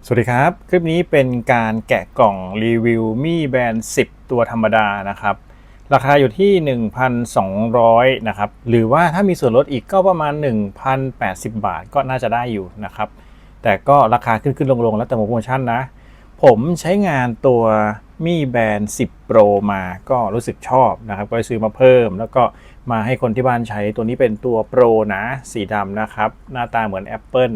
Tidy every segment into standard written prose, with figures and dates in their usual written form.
สวัสดีครับคลิปนี้เป็นการแกะกล่องรีวิวมี่แบนด์10ตัวธรรมดานะครับราคาอยู่ที่ 1,200 นะครับหรือว่าถ้ามีส่วนลดอีกก็ประมาณ 1,080 บาทก็น่าจะได้อยู่นะครับแต่ก็ราคาขึ้นลงแล้วแต่โปรโมชั่นนะผมใช้งานตัวมี่แบนด์10 Pro มาก็รู้สึกชอบนะครับก็เลยซื้อมาเพิ่มแล้วก็มาให้คนที่บ้านใช้ตัวนี้เป็นตัว Pro นะสีดำนะครับหน้าตาเหมือน Apple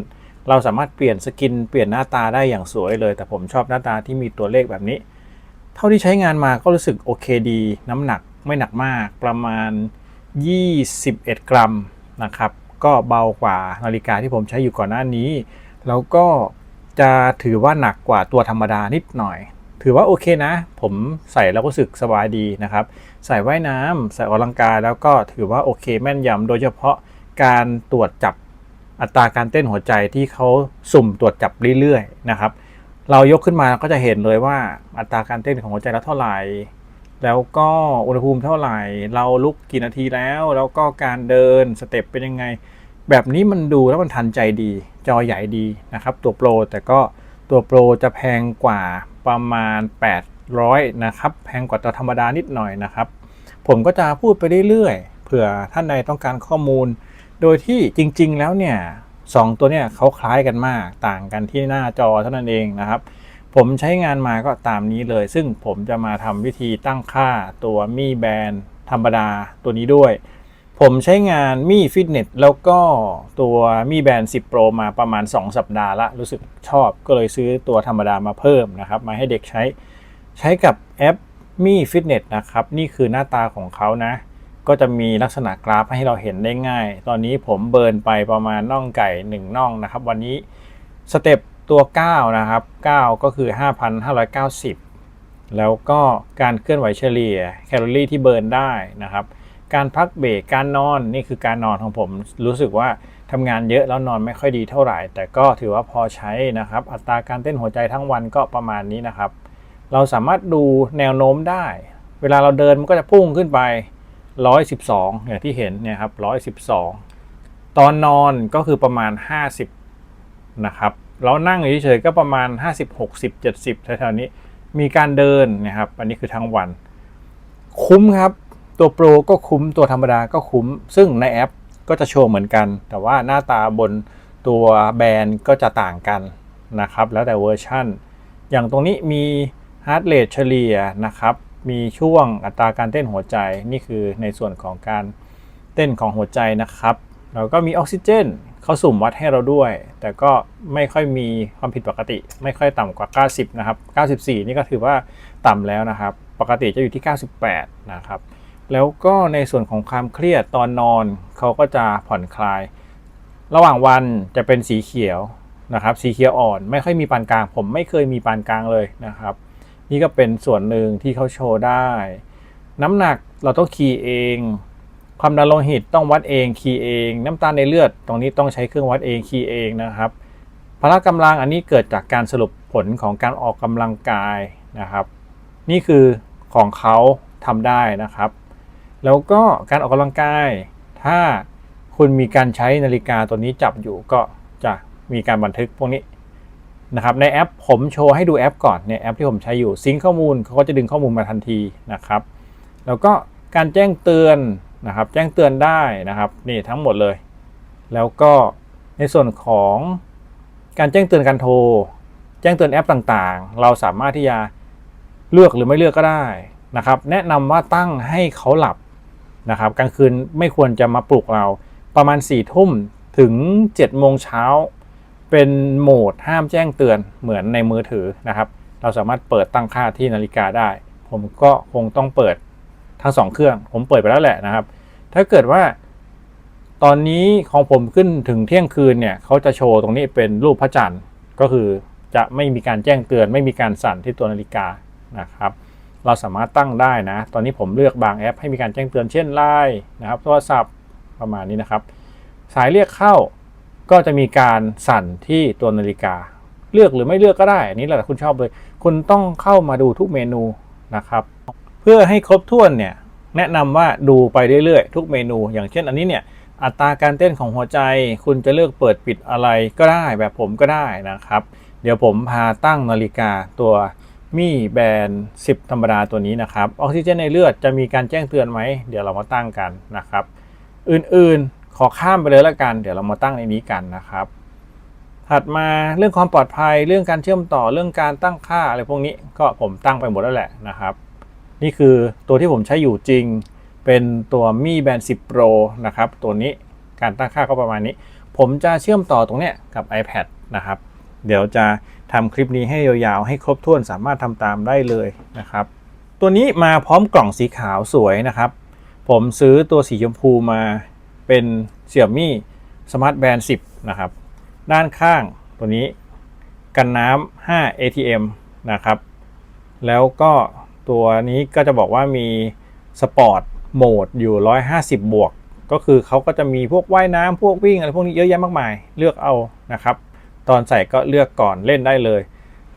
เราสามารถเปลี่ยนสกินเปลี่ยนหน้าตาได้อย่างสวยเลยแต่ผมชอบหน้าตาที่มีตัวเลขแบบนี้เท่าที่ใช้งานมาก็รู้สึกโอเคดีน้ำหนักไม่หนักมากประมาณ21 กรัมนะครับก็เบากว่านาฬิกาที่ผมใช้อยู่ก่อนหน้านี้แล้วก็จะถือว่าหนักกว่าตัวธรรมดานิดหน่อยถือว่าโอเคนะผมใส่แล้วก็รู้สึกสบายดีนะครับใส่ว่ายน้ำใส่ออกกำลังกายแล้วก็ถือว่าโอเคแม่นยำโดยเฉพาะการตรวจจับอัตราการเต้นหัวใจที่เขาสุ่มตรวจจับเรื่อยๆนะครับเรายกขึ้นมาก็จะเห็นเลยว่าอัตราการเต้นของหัวใจเราเท่าไหร่แล้วก็อุณหภูมิเท่าไหร่เราลุกกี่นาทีแล้วก็การเดินสเต็ปเป็นยังไงแบบนี้มันดูแล้วมันทันใจดีจอใหญ่ดีนะครับตัวโปรแต่ก็ตัวโปรจะแพงกว่าประมาณ800นะครับแพงกว่าตัวธรรมดานิดหน่อยนะครับผมก็จะพูดไปเรื่อยๆเผื่อท่านใดต้องการข้อมูลโดยที่จริงๆแล้วเนี่ย2ตัวเนี่ยเขาคล้ายกันมากต่างกันที่หน้าจอเท่านั้นเองนะครับผมใช้งานมาก็ตามนี้เลยซึ่งผมจะมาทำวิธีตั้งค่าตัวมี่แบนด์ธรรมดาตัวนี้ด้วยผมใช้งานมี่ฟิตเนสแล้วก็ตัวมี่แบนด์10 Pro มาประมาณ2สัปดาห์ละรู้สึกชอบก็เลยซื้อตัวธรรมดามาเพิ่มนะครับมาให้เด็กใช้กับแอปมี่ฟิตเนสนะครับนี่คือหน้าตาของเขานะก็จะมีลักษณะกราฟให้เราเห็นได้ง่ายตอนนี้ผมเบิร์นไปประมาณน่องไก่1น่องนะครับวันนี้สเต็ปตัว9นะครับ9ก็คือ 5,590 แล้วก็การเคลื่อนไหวเฉลี่ยแคลอรี่ที่เบิร์นได้นะครับการพักเบรกการนอนนี่คือการนอนของผมรู้สึกว่าทำงานเยอะแล้วนอนไม่ค่อยดีเท่าไหร่แต่ก็ถือว่าพอใช้นะครับอัตราการเต้นหัวใจทั้งวันก็ประมาณนี้นะครับเราสามารถดูแนวโน้มได้เวลาเราเดินมันก็จะพุ่งขึ้นไป112อย่างที่เห็นเนี่ยครับ112ตอนนอนก็คือประมาณ50นะครับแล้วนั่งเฉยๆก็ประมาณ50 60 70แถวๆนี้มีการเดินนะครับอันนี้คือทั้งวันคุ้มครับตัวโปรก็คุ้มตัวธรรมดาก็คุ้มซึ่งในแอปก็จะโชว์เหมือนกันแต่ว่าหน้าตาบนตัวแบรนด์ก็จะต่างกันนะครับแล้วแต่เวอร์ชั่นอย่างตรงนี้มี heart rate เฉลี่ยนะครับมีช่วงอัตราการเต้นหัวใจนี่คือในส่วนของการเต้นของหัวใจนะครับแล้วก็มีออกซิเจนเขาสุ่มวัดให้เราด้วยแต่ก็ไม่ค่อยมีความผิดปกติไม่ค่อยต่ำกว่า90นะครับ94นี่ก็ถือว่าต่ำแล้วนะครับปกติจะอยู่ที่98นะครับแล้วก็ในส่วนของความเครียดตอนนอนเขาก็จะผ่อนคลายระหว่างวันจะเป็นสีเขียวนะครับสีเขียวอ่อนไม่ค่อยมีปานกลางผมไม่เคยมีปานกลางเลยนะครับนี่ก็เป็นส่วนหนึ่งที่เขาโชว์ได้น้ำหนักเราต้องคีย์เองความดันโลหิตต้องวัดเองคีย์เองน้ำตาลในเลือดตรงนี้ต้องใช้เครื่องวัดเองคีย์เองนะครับพละกำลังอันนี้เกิดจากการสรุปผลของการออกกำลังกายนะครับนี่คือของเขาทำได้นะครับแล้วก็การออกกำลังกายถ้าคุณมีการใช้นาฬิกาตัวนี้จับอยู่ก็จะมีการบันทึกพวกนี้นะครับในแอปผมโชว์ให้ดูแอปก่อนในแอปที่ผมใช้อยู่ซิงค์ข้อมูลเขาก็จะดึงข้อมูลมาทันทีนะครับแล้วก็การแจ้งเตือนนะครับแจ้งเตือนได้นะครับนี่ทั้งหมดเลยแล้วก็ในส่วนของการแจ้งเตือนการโทรแจ้งเตือนแอปต่างๆเราสามารถที่จะเลือกหรือไม่เลือกก็ได้นะครับแนะนำว่าตั้งให้เขาหลับนะครับกลางคืนไม่ควรจะมาปลุกเราประมาณ4 ทุ่มถึง7 โมงเช้าเป็นโหมดห้ามแจ้งเตือนเหมือนในมือถือนะครับเราสามารถเปิดตั้งค่าที่นาฬิกาได้ผมก็คงต้องเปิดทั้ง2เครื่องผมเปิดไปแล้วแหละนะครับถ้าเกิดว่าตอนนี้ของผมขึ้นถึงเที่ยงคืนเนี่ยเขาจะโชว์ตรงนี้เป็นรูปพระจันทร์ก็คือจะไม่มีการแจ้งเตือนไม่มีการสั่นที่ตัวนาฬิกานะครับเราสามารถตั้งได้นะตอนนี้ผมเลือกบางแอปให้มีการแจ้งเตือนเช่น LINE นะครับโทรศัพท์ประมาณนี้นะครับสายเรียกเข้าก็จะมีการสั่นที่ตัวนาฬิกาเลือกหรือไม่เลือกก็ได้อันนี้แหละคุณชอบเลยคุณต้องเข้ามาดูทุกเมนูนะครับเพื่อให้ครบถ้วนเนี่ยแนะนำว่าดูไปเรื่อยๆทุกเมนูอย่างเช่นอันนี้เนี่ยอัตราการเต้นของหัวใจคุณจะเลือกเปิดปิดอะไรก็ได้แบบผมก็ได้นะครับ เดี๋ยวผมพาตั้งนาฬิกาตัวมี่แบนด์10ธรรมดาตัวนี้นะครับออกซิเจนในเลือดจะมีการแจ้งเตือนไหมเดี๋ยวเรามาตั้งกันนะครับอื่นๆขอข้ามไปเลยละกันเดี๋ยวเรามาตั้งในนี้กันนะครับถัดมาเรื่องความปลอดภัยเรื่องการเชื่อมต่อเรื่องการตั้งค่าอะไรพวกนี้ก็ผมตั้งไปหมดแล้วแหละนะครับนี่คือตัวที่ผมใช้อยู่จริงเป็นตัวมี่แบนด์10 Pro นะครับตัวนี้การตั้งค่าก็ประมาณนี้ผมจะเชื่อมต่อตรงเนี้ยกับ iPad นะครับเดี๋ยวจะทำคลิปนี้ให้ยาวๆให้ครบถ้วนสามารถทำตามได้เลยนะครับตัวนี้มาพร้อมกล่องสีขาวสวยนะครับผมซื้อตัวสีชมพูมาเป็นXiaomi Smart Band 10นะครับด้านข้างตัวนี้กันน้ำ5 ATM นะครับแล้วก็ตัวนี้ก็จะบอกว่ามีสปอร์ตโหมดอยู่150บวกก็คือเขาก็จะมีพวกว่ายน้ำพวกวิ่งอะไรพวกนี้เยอะแยะมากมายเลือกเอานะครับตอนใส่ก็เลือกก่อนเล่นได้เลย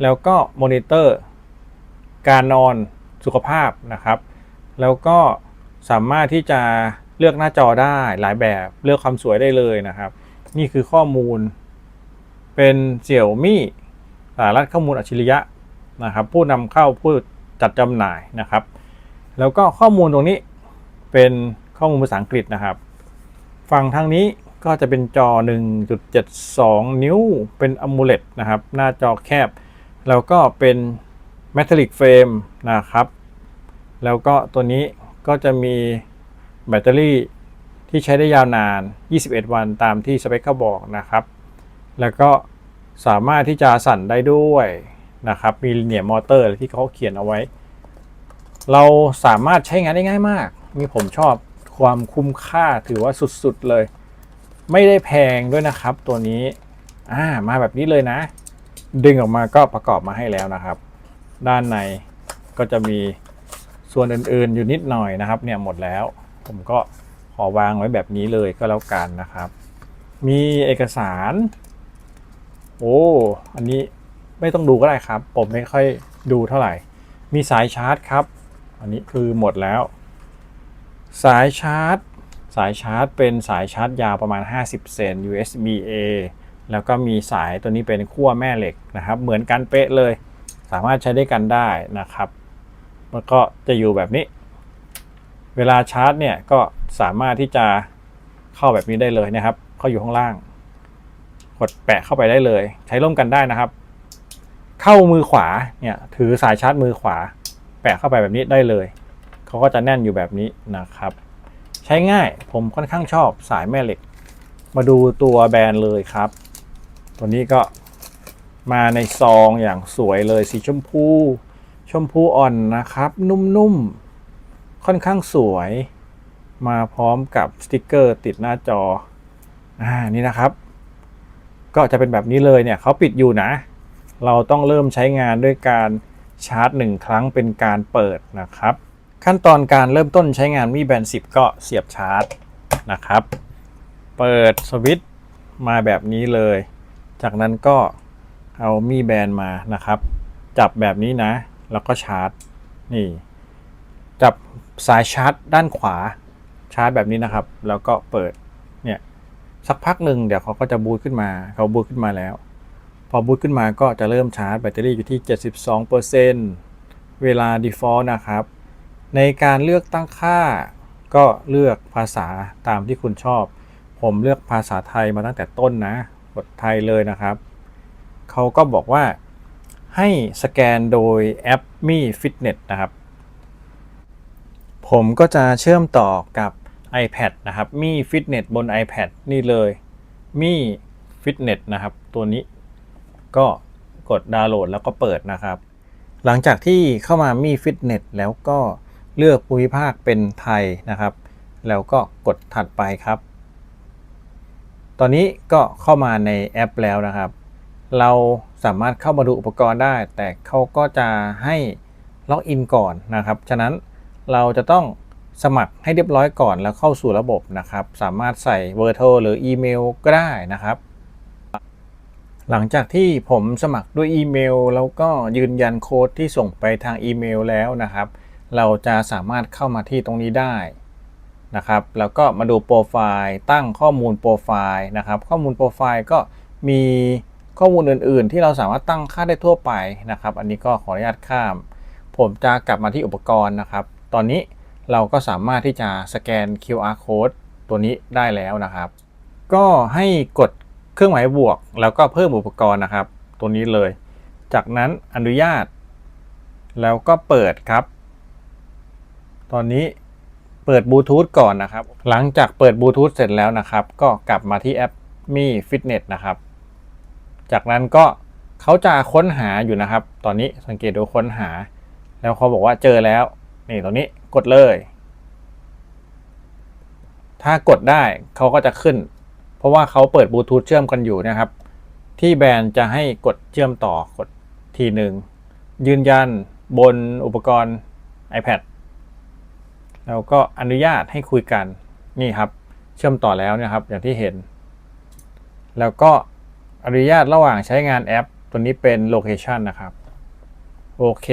แล้วก็มอนิเตอร์การนอนสุขภาพนะครับแล้วก็สามารถที่จะเลือกหน้าจอได้หลายแบบเลือกความสวยได้เลยนะครับนี่คือข้อมูลเป็น Xiaomi สารสข้อมูลอัจฉริยะนะครับผู้นำเข้าผู้จัดจำหน่ายนะครับแล้วก็ข้อมูลตรงนี้เป็นข้อมูลภาษาอังกฤษนะครับฝั่งทางนี้ก็จะเป็นจอ 1.72 นิ้วเป็น AMOLED นะครับหน้าจอแคบแล้วก็เป็น Metallic Frame นะครับแล้วก็ตัวนี้ก็จะมีแบตเตอรี่ที่ใช้ได้ยาวนาน21 วันตามที่สเปคเขาบอกนะครับแล้วก็สามารถที่จะสั่นได้ด้วยนะครับมีลิเนียร์มอเตอร์ที่เขาเขียนเอาไว้เราสามารถใช้งานได้ง่ายมากมีผมชอบความคุ้มค่าถือว่าสุดๆเลยไม่ได้แพงด้วยนะครับตัวนี้มาแบบนี้เลยนะดึงออกมาก็ประกอบมาให้แล้วนะครับด้านในก็จะมีส่วนอื่นๆอยู่นิดหน่อยนะครับเนี่ยหมดแล้วผมก็ขอวางไว้แบบนี้เลยก็แล้วกันนะครับมีเอกสารอันนี้ไม่ต้องดูก็ได้ครับผมไม่ค่อยดูเท่าไหร่มีสายชาร์จครับอันนี้คือหมดแล้วสายชาร์จเป็นสายชาร์จยาวประมาณ50 เซน USB-A แล้วก็มีสายตัวนี้เป็นขั้วแม่เหล็กนะครับเหมือนกันเป๊ะเลยสามารถใช้ได้กันได้นะครับแล้วก็จะอยู่แบบนี้เวลาชาร์จเนี่ยก็สามารถที่จะเข้าแบบนี้ได้เลยนะครับเข้าอยู่ข้างล่างกดแปะเข้าไปได้เลยใช้ร่วมกันได้นะครับเข้ามือขวาเนี่ยถือสายชาร์จมือขวาแปะเข้าไปแบบนี้ได้เลยเขาก็จะแน่นอยู่แบบนี้นะครับใช้ง่ายผมค่อนข้างชอบสายแม่เหล็กมาดูตัวแบรนด์เลยครับตัวนี้ก็มาในซองอย่างสวยเลยสีชมพูอ่อนนะครับนุ่มๆค่อนข้างสวยมาพร้อมกับสติกเกอร์ติดหน้าจอนี่นะครับก็จะเป็นแบบนี้เลยเนี่ยเขาปิดอยู่นะเราต้องเริ่มใช้งานด้วยการชาร์จ1 ครั้งเป็นการเปิดนะครับขั้นตอนการเริ่มต้นใช้งานMi Band 10ก็เสียบชาร์จนะครับเปิดสวิตช์มาแบบนี้เลยจากนั้นก็เอาMi Bandมานะครับจับแบบนี้นะแล้วก็ชาร์จนี่จับสายชาร์จด้านขวาชาร์จแบบนี้นะครับแล้วก็เปิดเนี่ยสักพักหนึ่งเดี๋ยวเขาก็จะบูตขึ้นมาเขาบูตขึ้นมาแล้วพอบูตขึ้นมาก็จะเริ่มชาร์จแบตเตอรี่อยู่ที่ 72% เวลา default นะครับในการเลือกตั้งค่าก็เลือกภาษาตามที่คุณชอบผมเลือกภาษาไทยมาตั้งแต่ต้นนะกดไทยเลยนะครับเขาก็บอกว่าให้สแกนโดยแอป Mi Fitness นะครับผมก็จะเชื่อมต่อกับ iPad นะครับ Mi Fitness บน iPad นี่เลย Mi Fitness นะครับตัวนี้ก็กดดาวน์โหลดแล้วก็เปิดนะครับหลังจากที่เข้ามาMi Fitness แล้วก็เลือกภูมิภาคเป็นไทยนะครับแล้วก็กดถัดไปครับตอนนี้ก็เข้ามาในแอปแล้วนะครับเราสามารถเข้ามาดูอุปกรณ์ได้แต่เขาก็จะให้ล็อกอินก่อนนะครับฉะนั้นเราจะต้องสมัครให้เรียบร้อยก่อนแล้วเข้าสู่ระบบนะครับสามารถใส่เบอร์โทรหรืออีเมลก็ได้นะครับหลังจากที่ผมสมัครด้วยอีเมลแล้วก็ยืนยันโค้ดที่ส่งไปทางอีเมลแล้วนะครับเราจะสามารถเข้ามาที่ตรงนี้ได้นะครับแล้วก็มาดูโปรไฟล์ตั้งข้อมูลโปรไฟล์นะครับข้อมูลโปรไฟล์ก็มี ข้อมูลอื่นๆที่เราสามารถตั้งค่าได้ทั่วไปนะครับอันนี้ก็ขออนุญาตข้ามผมจะกลับมาที่อุปกรณ์นะครับตอนนี้เราก็สามารถที่จะสแกน QR code ตัวนี้ได้แล้วนะครับก็ให้กดเครื่องหมายบวกแล้วก็เพิ่มอุปกรณ์นะครับตัวนี้เลยจากนั้นอนุญาตแล้วก็เปิดครับตอนนี้เปิดบลูทูธก่อนนะครับหลังจากเปิดบลูทูธเสร็จแล้วนะครับก็กลับมาที่แอปมีฟิตเนสนะครับจากนั้นก็เขาจะค้นหาอยู่นะครับตอนนี้สังเกตดูค้นหาแล้วเขาบอกว่าเจอแล้วนี่ตรงนี้กดเลยถ้ากดได้เขาก็จะขึ้นเพราะว่าเขาเปิดบลูทูธเชื่อมกันอยู่นะครับที่แบรนด์จะให้กดเชื่อมต่อกดทีหนึ่งยืนยันบนอุปกรณ์ iPad แล้วก็อนุญาตให้คุยกันนี่ครับเชื่อมต่อแล้วนะครับอย่างที่เห็นแล้วก็อนุญาตระหว่างใช้งานแอปตัวนี้เป็นโลเคชันนะครับโอเค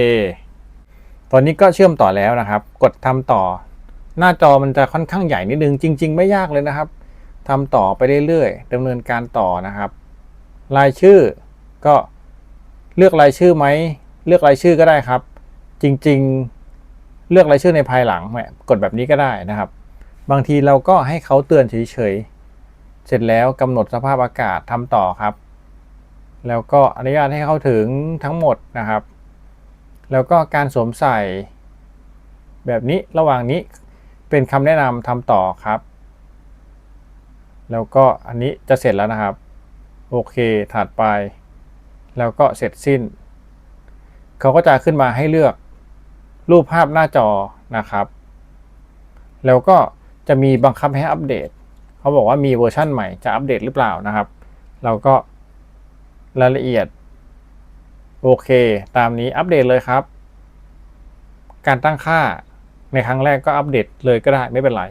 ตอนนี้ก็เชื่อมต่อแล้วนะครับกดทำต่อหน้าจอมันจะค่อนข้างใหญ่นิดนึงจริงๆไม่ยากเลยนะครับทำต่อไปเรื่อยๆดำเนินการต่อนะครับรายชื่อก็เลือกรายชื่อไหมเลือกรายชื่อก็ได้ครับจริงๆเลือกรายชื่อในภายหลังกดแบบนี้ก็ได้นะครับบางทีเราก็ให้เขาเตือนเฉยๆเสร็จแล้วกำหนดสภาพอากาศทำต่อครับแล้วก็อนุญาตให้เข้าถึงทั้งหมดนะครับแล้วก็การสวมใส่แบบนี้ระหว่างนี้เป็นคำแนะนำทำต่อครับแล้วก็อันนี้จะเสร็จแล้วนะครับโอเคถัดไปแล้วก็เสร็จสิ้นเขาก็จะขึ้นมาให้เลือกรูปภาพหน้าจอนะครับแล้วก็จะมีบังคับให้อัปเดตเขาบอกว่ามีเวอร์ชั่นใหม่จะอัปเดตหรือเปล่านะครับเราก็รายละเอียดโอเคตามนี้อัปเดตเลยครับการตั้งค่าในครั้งแรกก็อัปเดตเลยก็ได้ไม่เป็นไร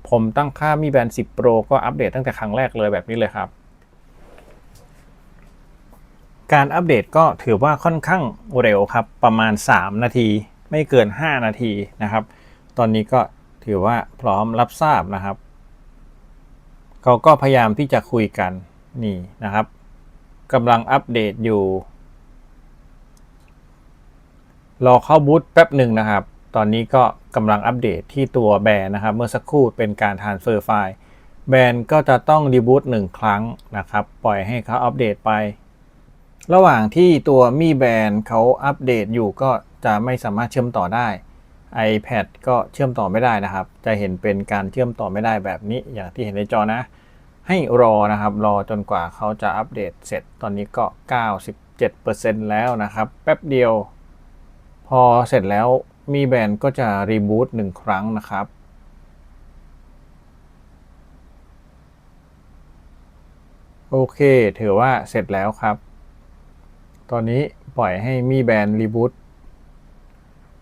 ผมตั้งค่ามีแบนด์10 Pro ก็อัปเดตตั้งแต่ครั้งแรกเลยแบบนี้เลยครับการอัปเดตก็ถือว่าค่อนข้างเร็วครับประมาณ3 นาทีไม่เกิน5 นาทีนะครับตอนนี้ก็ถือว่าพร้อมรับทราบนะครับเขาก็พยายามที่จะคุยกันนี่นะครับกำลังอัปเดตอยู่รอเข้าบูตแป๊บหนึ่งนะครับตอนนี้ก็กำลังอัปเดตที่ตัวแบรนด์นะครับเมื่อสักครู่เป็นการ transfer ไฟล์แบรนด์ก็จะต้องรีบูต1 ครั้งนะครับปล่อยให้เขาอัปเดตไประหว่างที่ตัวมีแบรนด์เขาอัปเดตอยู่ก็จะไม่สามารถเชื่อมต่อได้ iPad ก็เชื่อมต่อไม่ได้นะครับจะเห็นเป็นการเชื่อมต่อไม่ได้แบบนี้อย่างที่เห็นในจอนะให้รอนะครับรอจนกว่าเขาจะอัปเดตเสร็จตอนนี้ก็ 97% แล้วนะครับแป๊บเดียวพอเสร็จแล้วมีแบรนด์ก็จะรีบูต1 ครั้งนะครับโอเคถือว่าเสร็จแล้วครับตอนนี้ปล่อยให้มีแบรนด์รีบูต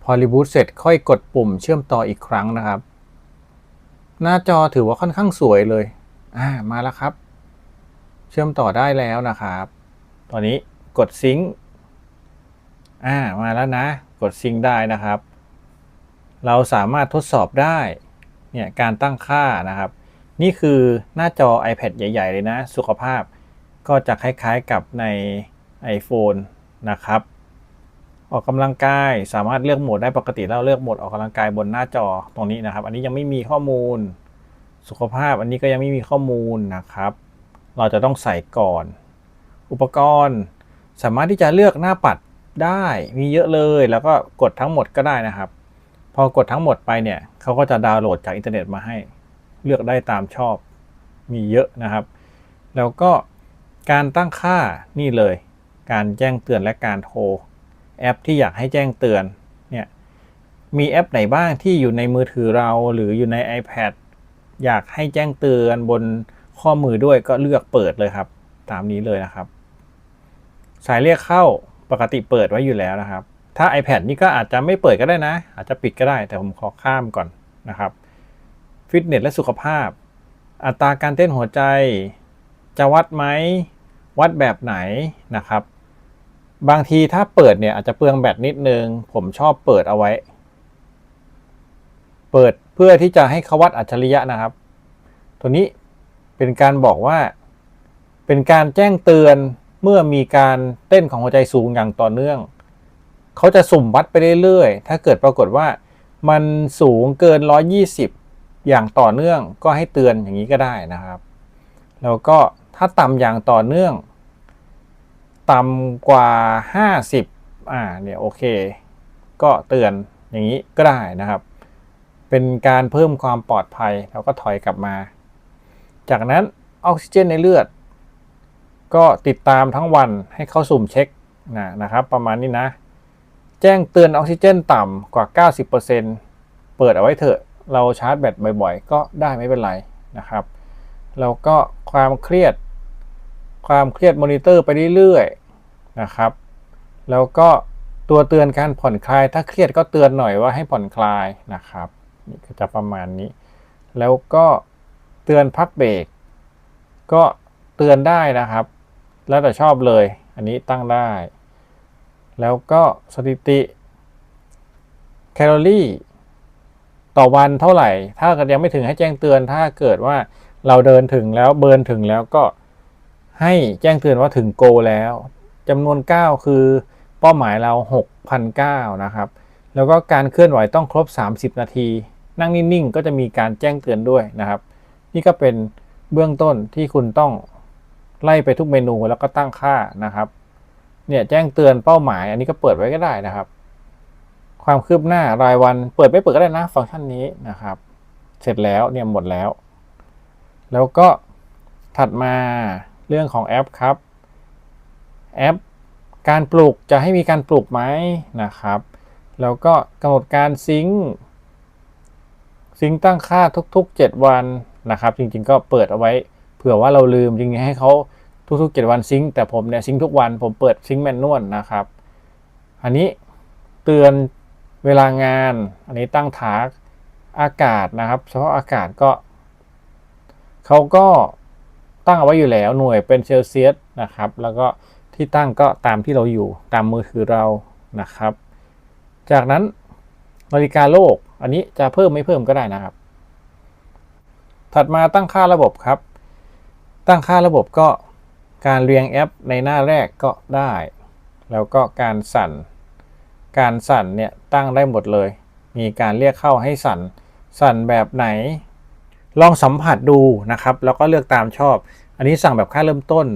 พอรีบูตเสร็จค่อยกดปุ่มเชื่อมต่ออีกครั้งนะครับหน้าจอถือว่าค่อนข้างสวยเลยมาแล้วครับเชื่อมต่อได้แล้วนะครับตอนนี้กดซิงค์มาแล้วนะกดซิงค์ได้นะครับเราสามารถทดสอบได้เนี่ยการตั้งค่านะครับนี่คือหน้าจอ iPad ใหญ่ๆเลยนะสุขภาพก็จะคล้ายๆกับใน iPhone นะครับออกกำลังกายสามารถเลือกโหมดได้ปกติแล้วเลือกโหมดออกกำลังกายบนหน้าจอตรงนี้นะครับอันนี้ยังไม่มีข้อมูลสุขภาพอันนี้ก็ยังไม่มีข้อมูลนะครับเราจะต้องใส่ก่อนอุปกรณ์สามารถที่จะเลือกหน้าปัดได้มีเยอะเลยแล้วก็กดทั้งหมดก็ได้นะครับพอกดทั้งหมดไปเนี่ยเขาก็จะดาวน์โหลดจากอินเทอร์เน็ตมาให้เลือกได้ตามชอบมีเยอะนะครับแล้วก็การตั้งค่านี่เลยการแจ้งเตือนและการโทรแอปที่อยากให้แจ้งเตือนเนี่ยมีแอปไหนบ้างที่อยู่ในมือถือเราหรืออยู่ใน iPad อยากให้แจ้งเตือนบนข้อมือด้วยก็เลือกเปิดเลยครับตามนี้เลยนะครับสายเรียกเข้าปกติเปิดไว้อยู่แล้วนะครับถ้า iPad นี่ก็อาจจะไม่เปิดก็ได้นะอาจจะปิดก็ได้แต่ผมขอข้ามก่อนนะครับฟิตเนสและสุขภาพอัตราการเต้นหัวใจจะวัดไหมวัดแบบไหนนะครับบางทีถ้าเปิดเนี่ยอาจจะเปลืองแบตนิดนึงผมชอบเปิดเอาไว้เปิดเพื่อที่จะให้เขาวัดอัจฉริยะนะครับตัวนี้เป็นการบอกว่าเป็นการแจ้งเตือน เมื่อมีการเต้นของหัวใจสูงอย่างต่อเนื่องเขาจะสุ่มวัดไปเรื่อยๆถ้าเกิดปรากฏว่ามันสูงเกิน120อย่างต่อเนื่องก็ให้เตือนอย่างนี้ก็ได้นะครับแล้วก็ถ้าต่ำอย่างต่อเนื่องต่ำกว่า50เนี่ยโอเคก็เตือนอย่างนี้ก็ได้นะครับเป็นการเพิ่มความปลอดภัยแล้วก็ถอยกลับมาจากนั้นออกซิเจนในเลือดก็ติดตามทั้งวันให้เขาสุ่มเช็คนะครับประมาณนี้นะแจ้งเตือนออกซิเจนต่ำกว่า 90% เปิดเอาไว้เถอะเราชาร์จแบตบ่อยๆก็ได้ไม่เป็นไรนะครับแล้วก็ความเครียดมอนิเตอร์ไปเรื่อยๆนะครับแล้วก็ตัวเตือนการผ่อนคลายถ้าเครียดก็เตือนหน่อยว่าให้ผ่อนคลายนะครับนี่ก็จะประมาณนี้แล้วก็เตือนพักเบรกก็เตือนได้นะครับแล้วแต่ชอบเลยอันนี้ตั้งได้แล้วก็สถิติแคลอรี่ต่อวันเท่าไหร่ถ้ายังไม่ถึงให้แจ้งเตือนถ้าเกิดว่าเราเดินถึงแล้วเบิร์นถึงแล้วก็ให้แจ้งเตือนว่าถึงโกแล้วจำนวน9คือเป้าหมายเรา 6,900 นะครับแล้วก็การเคลื่อนไหวต้องครบ30นาทีนั่งนิ่งๆก็จะมีการแจ้งเตือนด้วยนะครับนี่ก็เป็นเบื้องต้นที่คุณต้องไล่ไปทุกเมนูแล้วก็ตั้งค่านะครับเนี่ยแจ้งเตือนเป้าหมายอันนี้ก็เปิดไว้ก็ได้นะครับความคืบหน้ารายวันเปิดไม่เปิดก็ได้นะฟังก์ชันนี้นะครับเสร็จแล้วเนี่ยหมดแล้วแล้วก็ถัดมาเรื่องของแอปครับแอปการปลุกจะให้มีการปลุกไหมนะครับแล้วก็กำหนดการซิงค์ตั้งค่าทุกๆ7วันนะครับจริงๆก็เปิดเอาไว้เผื่อว่าเราลืมจริงๆให้เขาทุกๆ7วันซิงค์แต่ผมเนี่ยซิงค์ทุกวันผมเปิดซิงค์แมนนวลนะครับอันนี้เตือนเวลางานอันนี้ตั้งทาร์กอากาศนะครับเฉพาะอากาศก็เขาก็ตั้งเอาไว้อยู่แล้วหน่วยเป็นเซลเซียสนะครับแล้วก็ที่ตั้งก็ตามที่เราอยู่ตามมือถือเรานะครับจากนั้นนาฬิกาโลกอันนี้จะเพิ่มไม่เพิ่มก็ได้นะครับถัดมาตั้งค่าระบบครับตั้งค่าระบบก็การเรียงแอปในหน้าแรกก็ได้แล้วก็การสั่นเนี่ยตั้งได้หมดเลยมีการเรียกเข้าให้สั่นแบบไหนลองสัมผัสดูนะครับแล้วก็เลือกตามชอบอันนี้สั่งแบบค่าเริ่มต้น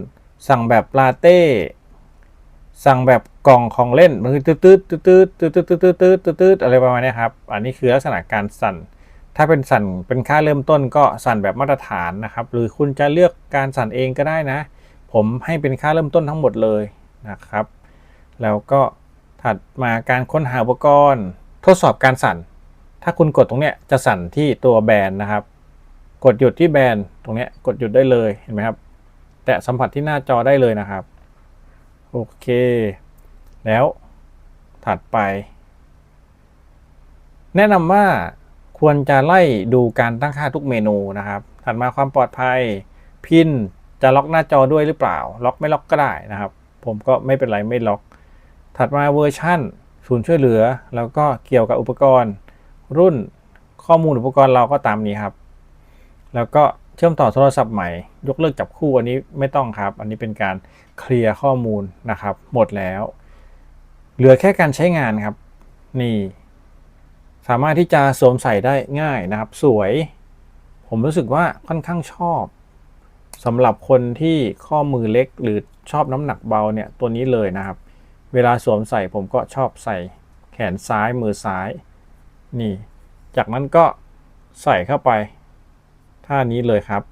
สั่งแบบลาเต้สั่งแบบกล่องของเล่นมันคือตืดอะไรประมาณนี้ครับอันนี้คือลักษณะการสั่นถ้าเป็นสั่นเป็นค่าเริ่มต้นก็สั่นแบบมาตรฐานนะครับหรือคุณจะเลือกการสั่นเองก็ได้นะผมให้เป็นค่าเริ่มต้นทั้งหมดเลยนะครับแล้วก็ถัดมาการค้นหาอุปกรณ์ทดสอบการสั่นถ้าคุณกดตรงเนี้ยจะสั่นที่ตัวแบนนะครับกดหยุดที่แบนตรงเนี้ยกดหยุดได้เลยเห็นไหมครับแตะสัมผัสที่หน้าจอได้เลยนะครับโอเคแล้วถัดไปแนะนำว่าควรจะไล่ดูการตั้งค่าทุกเมนูนะครับถัดมาความปลอดภัยพินจะล็อกหน้าจอด้วยหรือเปล่าล็อกไม่ล็อกก็ได้นะครับผมก็ไม่เป็นไรไม่ล็อกถัดมาเวอร์ชั่นศูนย์ช่วยเหลือแล้วก็เกี่ยวกับอุปกรณ์รุ่นข้อมูลอุปกรณ์เราก็ตามนี้ครับแล้วก็เชื่อมต่อโทรศัพท์ใหม่ยกเลิกจับคู่อันนี้ไม่ต้องครับอันนี้เป็นการเคลียร์ข้อมูลนะครับหมดแล้วเหลือแค่การใช้งานครับนี่สามารถที่จะสวมใส่ได้ง่ายนะครับสวยผมรู้สึกว่าค่อนข้างชอบสำหรับคนที่ข้อมือเล็กหรือชอบน้ำหนักเบาเนี่ยตัวนี้เลยนะครับเวลาสวมใส่ผมก็ชอบใส่แขนซ้ายมือซ้ายนี่จากนั้นก็ใส่เข้าไปท่านี้เลยครับ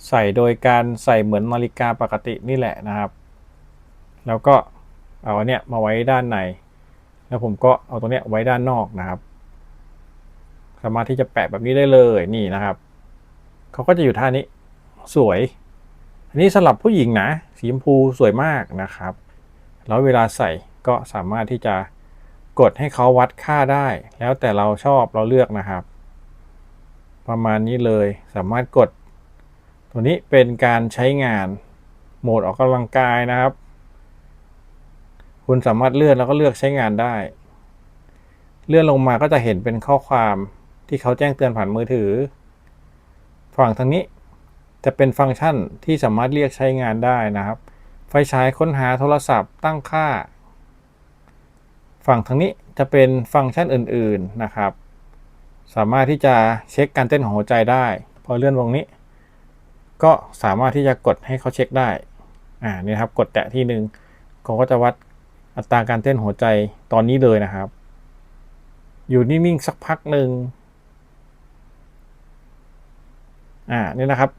ใส่โดยการใส่เหมือนนาฬิกาปกตินี่แหละนะครับแล้วก็เอาอันเนี้ยมาไว้ด้านในแล้วผมก็เอาตรงเนี้ยไว้ด้านนอกนะครับสามารถที่จะแปะแบบนี้ได้เลยนี่นะครับเขาก็จะอยู่ท่านี้สวยอันนี้สำหรับผู้หญิงนะสีชมพูสวยมากนะครับแล้วเวลาใส่ก็สามารถที่จะกดให้เขาวัดค่าได้แล้วแต่เราชอบเราเลือกนะครับประมาณนี้เลยสามารถกดตัวนี้เป็นการใช้งานโหมดออกกำลังกายนะครับคุณสามารถเลื่อนแล้วก็เลือกใช้งานได้เลื่อนลงมาก็จะเห็นเป็นข้อความที่เขาแจ้งเตือนผ่านมือถือฝั่งทางนี้จะเป็นฟังก์ชันที่สามารถเรียกใช้งานได้นะครับ ไฟฉายค้นหาโทรศัพท์ตั้งค่าฝั่งทางนี้จะเป็นฟังก์ชันอื่นๆนะครับสามารถที่จะเช็คการเต้นของหัวใจได้พอเลื่อนตรงนี้ก็สามารถที่จะกดให้เขาเช็คได้นี่ครับกดแตะที่หนึ่งเขาก็จะวัดอัตราการเต้นหัวใจตอนนี้เลยนะครับอยู่นิ่งๆสักพักหนึ่งนี่นะครับ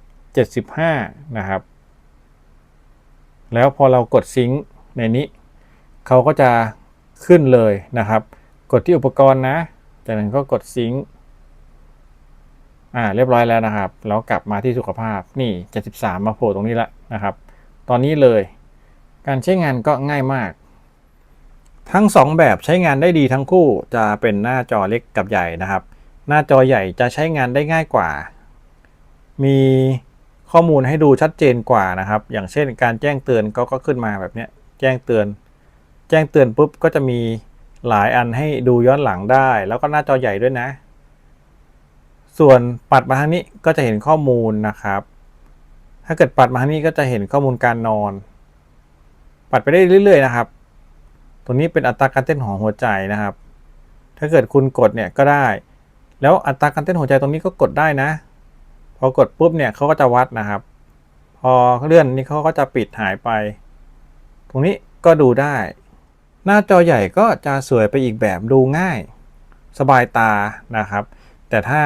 75นะครับแล้วพอเรากดซิงค์ในนี้เขาก็จะขึ้นเลยนะครับกดที่อุปกรณ์นะจากนั้นก็กดซิงค์เรียบร้อยแล้วนะครับแล้วกลับมาที่สุขภาพนี่73มาโผล่ตรงนี้แล้วนะครับตอนนี้เลยการใช้งานก็ง่ายมากทั้ง2แบบใช้งานได้ดีทั้งคู่จะเป็นหน้าจอเล็กกับใหญ่นะครับหน้าจอใหญ่จะใช้งานได้ง่ายกว่ามีข้อมูลให้ดูชัดเจนกว่านะครับอย่างเช่นการแจ้งเตือนก็ขึ้นมาแบบนี้แจ้งเตือนปุ๊บก็จะมีหลายอันให้ดูย้อนหลังได้แล้วก็หน้าจอใหญ่ด้วยนะส่วนปัดมาทางนี้ก็จะเห็นข้อมูลนะครับถ้าเกิดปัดมาทางนี้ก็จะเห็นข้อมูลการนอนปัดไปได้เรื่อยๆนะครับตรงนี้เป็นอัตราการเต้นของหัวใจนะครับถ้าเกิดคุณกดเนี่ยก็ได้แล้วอัตราการเต้นหัวใจตรงนี้ก็กดได้นะพอกดปุ๊บเนี่ยเขาก็จะวัดนะครับพอเลื่อนนี่เขาก็จะปิดหายไปตรงนี้ก็ดูได้หน้าจอใหญ่ก็จะสวยไปอีกแบบดูง่ายสบายตานะครับแต่ถ้า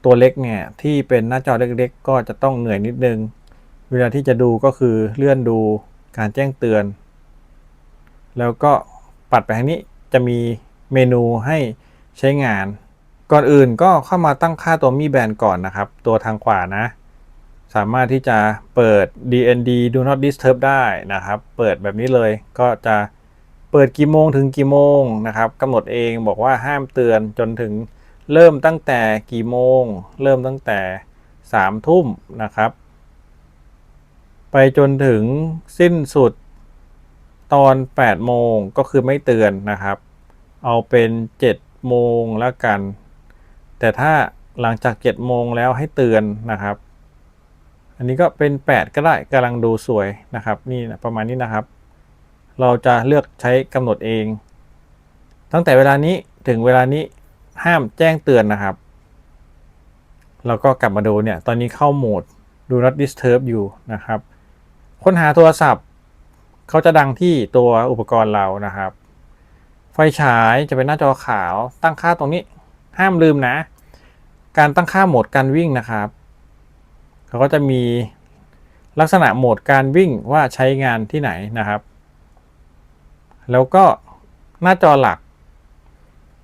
ตัวเล็กเนี่ยที่เป็นหน้าจอเล็กๆก็จะต้องเหนื่อยนิดนึงเวลาที่จะดูก็คือเลื่อนดูการแจ้งเตือนแล้วก็ปัดไปทางนี้จะมีเมนูให้ใช้งานก่อนอื่นก็เข้ามาตั้งค่าตัวMi Bandก่อนนะครับตัวทางขวานะสามารถที่จะเปิด DND Do Not Disturb ได้นะครับเปิดแบบนี้เลยก็จะเปิดกี่โมงถึงกี่โมงนะครับกำหนดเองบอกว่าห้ามเตือนจนถึงเริ่มตั้งแต่กี่โมงเริ่มตั้งแต่3 ทุ่มนะครับไปจนถึงสิ้นสุดตอน8 โมงก็คือไม่เตือนนะครับเอาเป็น7 โมงแล้วกันแต่ถ้าหลังจาก7 โมงแล้วให้เตือนนะครับอันนี้ก็เป็น8ก็ได้กำลังดูสวยนะครับนี่นะประมาณนี้นะครับเราจะเลือกใช้กำหนดเองตั้งแต่เวลานี้ถึงเวลานี้ห้ามแจ้งเตือนนะครับเราก็กลับมาดูเนี่ยตอนนี้เข้าโหมด Do Not Disturb อยู่นะครับค้นหาโทรศัพท์เขาจะดังที่ตัวอุปกรณ์เรานะครับไฟฉายจะเป็นหน้าจอขาวตั้งค่าตรงนี้ห้ามลืมนะการตั้งค่าโหมดการวิ่งนะครับเขาก็จะมีลักษณะโหมดการวิ่งว่าใช้งานที่ไหนนะครับแล้วก็หน้าจอหลัก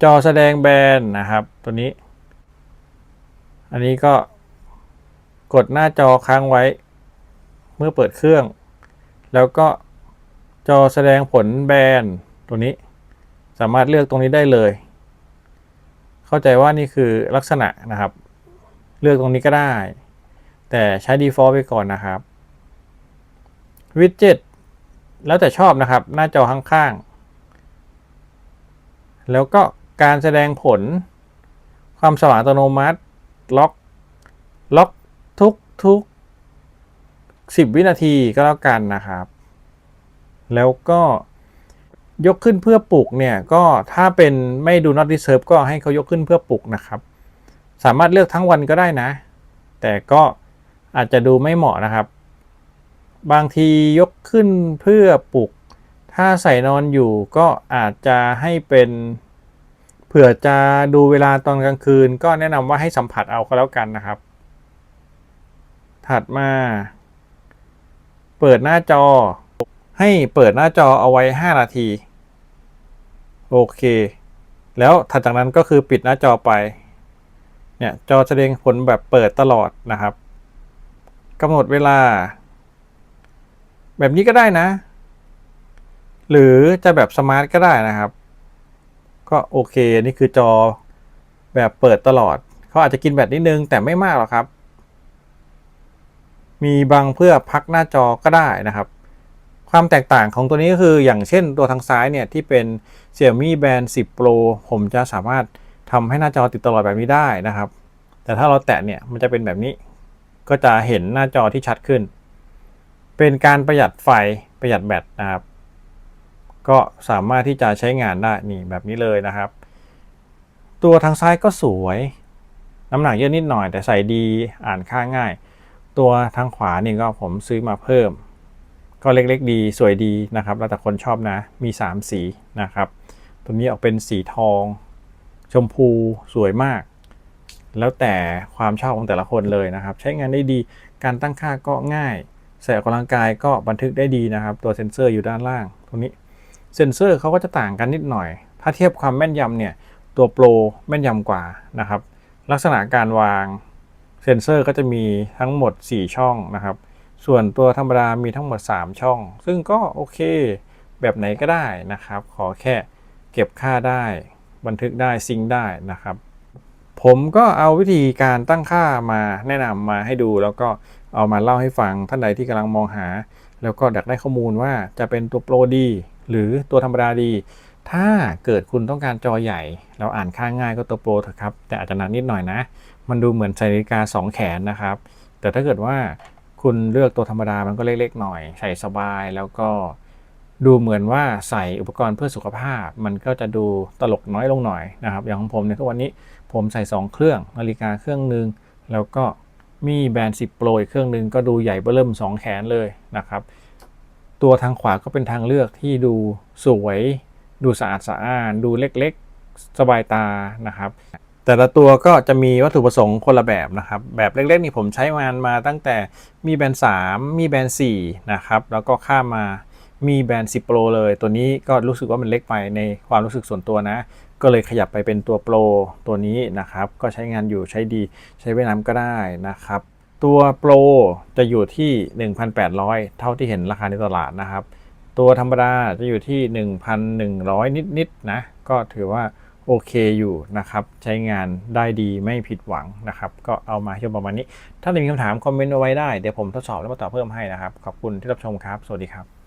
จอแสดงแบนนะครับตัวนี้อันนี้ก็กดหน้าจอค้างไว้เมื่อเปิดเครื่องแล้วก็จอแสดงผลแบนตัวนี้สามารถเลือกตรงนี้ได้เลยเข้าใจว่านี่คือลักษณะนะครับเลือกตรงนี้ก็ได้แต่ใช้ default ไปก่อนนะครับวิดเจ็ตแล้วแต่ชอบนะครับหน้าจอข้างๆแล้วก็การแสดงผลความสว่างอัตโนมัติล็อกทุก10 วินาทีก็แล้วกันนะครับแล้วก็ยกขึ้นเพื่อปลุกเนี่ยก็ถ้าเป็นไม่ดู Not Disturb ก็ให้เขายกขึ้นเพื่อปลุกนะครับสามารถเลือกทั้งวันก็ได้นะแต่ก็อาจจะดูไม่เหมาะนะครับบางทียกขึ้นเพื่อปลุกถ้าใส่นอนอยู่ก็อาจจะให้เป็นเผื่อจะดูเวลาตอนกลางคืนก็แนะนำว่าให้สัมผัสเอาก็แล้วกันนะครับถัดมาเปิดหน้าจอให้เปิดหน้าจอเอาไว้5 นาทีโอเคแล้วถัดจากนั้นก็คือปิดหน้าจอไปเนี่ยจอแสดงผลแบบเปิดตลอดนะครับกำหนดเวลาแบบนี้ก็ได้นะหรือจะแบบสมาร์ทก็ได้นะครับก็โอเคนี่คือจอแบบเปิดตลอดเขาอาจจะกินแบตนิดนึงแต่ไม่มากหรอกครับมีบังเพื่อพักหน้าจอก็ได้นะครับความแตกต่างของตัวนี้ก็คืออย่างเช่นตัวทางซ้ายเนี่ยที่เป็น Xiaomi Band 10 Pro ผมจะสามารถทำให้หน้าจอติดตลอดแบบนี้ได้นะครับแต่ถ้าเราแตะเนี่ยมันจะเป็นแบบนี้ก็จะเห็นหน้าจอที่ชัดขึ้นเป็นการประหยัดไฟ ประหยัดแบตนะครับก็สามารถที่จะใช้งานได้นี่แบบนี้เลยนะครับตัวทางซ้ายก็สวยน้ำหนักเยอะนิดหน่อยแต่ใส่ดีอ่านค่าง่ายตัวทางขวานี่ก็ผมซื้อมาเพิ่มก็เล็กๆดีสวยดีนะครับแล้วแต่คนชอบนะมี3สีนะครับตัวนี้ออกเป็นสีทองชมพูสวยมากแล้วแต่ความชอบของแต่ละคนเลยนะครับใช้งานได้ดีการตั้งค่าก็ง่ายใส่ออกกำลังกายก็บันทึกได้ดีนะครับตัวเซ็นเซอร์อยู่ด้านล่างตรงนี้เซ็นเซอร์เขาก็จะต่างกันนิดหน่อยถ้าเทียบความแม่นยำเนี่ยตัวโปรแม่นยำกว่านะครับลักษณะการวางเซ็นเซอร์ก็จะมีทั้งหมด4ช่องนะครับส่วนตัวธรรมดามีทั้งหมด3ช่องซึ่งก็โอเคแบบไหนก็ได้นะครับขอแค่เก็บค่าได้บันทึกได้ซิงค์ได้นะครับผมก็เอาวิธีการตั้งค่ามาแนะนำมาให้ดูแล้วก็เอามาเล่าให้ฟังท่านใดที่กำลังมองหาแล้วก็อยากได้ข้อมูลว่าจะเป็นตัวโปรดีหรือตัวธรรมดาดีถ้าเกิดคุณต้องการจอใหญ่แล้วอ่านค่าง่ายก็ตัวโปรเถอะครับแต่อาจจะหนักนิดหน่อยนะมันดูเหมือนใส่นาฬิกา2แขนนะครับแต่ถ้าเกิดว่าคุณเลือกตัวธรรมดามันก็เล็กๆหน่อยใส่สบายแล้วก็ดูเหมือนว่าใส่อุปกรณ์เพื่อสุขภาพมันก็จะดูตลกน้อยลงหน่อยนะครับอย่างของผมในทุกวันนี้ผมใส่2เครื่องนาฬิกาเครื่องนึงแล้วก็มีแบรนด์10 Pro อีกเครื่องนึงก็ดูใหญ่เบ้อเริ่ม2แขนเลยนะครับตัวทางขวาก็เป็นทางเลือกที่ดูสวยดูสะอาดสะอ้านดูเล็กๆสบายตานะครับแต่ละตัวก็จะมีวัตถุประสงค์คนละแบบนะครับแบบเล็กๆนี่ผมใช้มาตั้งแต่มีแบรนด์3มีแบรนด์4นะครับแล้วก็ข้ามมามีแบรนด์10 Pro เลยตัวนี้ก็รู้สึกว่ามันเล็กไปในความรู้สึกส่วนตัวนะก็เลยขยับไปเป็นตัวโปรตัวนี้นะครับก็ใช้งานอยู่ใช้ดีใช้เวียดนามก็ได้นะครับตัวโปรจะอยู่ที่ 1,800 เท่าที่เห็นราคาในตลาดนะครับตัวธรรมดาจะอยู่ที่ 1,100 นิดๆนะก็ถือว่าโอเคอยู่นะครับใช้งานได้ดีไม่ผิดหวังนะครับก็เอามาให้ชมประมาณนี้ถ้ามีคำถามคอมเมนต์เอาไว้ได้เดี๋ยวผมทดสอบแล้วมาตอบเพิ่มให้นะครับขอบคุณที่รับชมครับสวัสดีครับ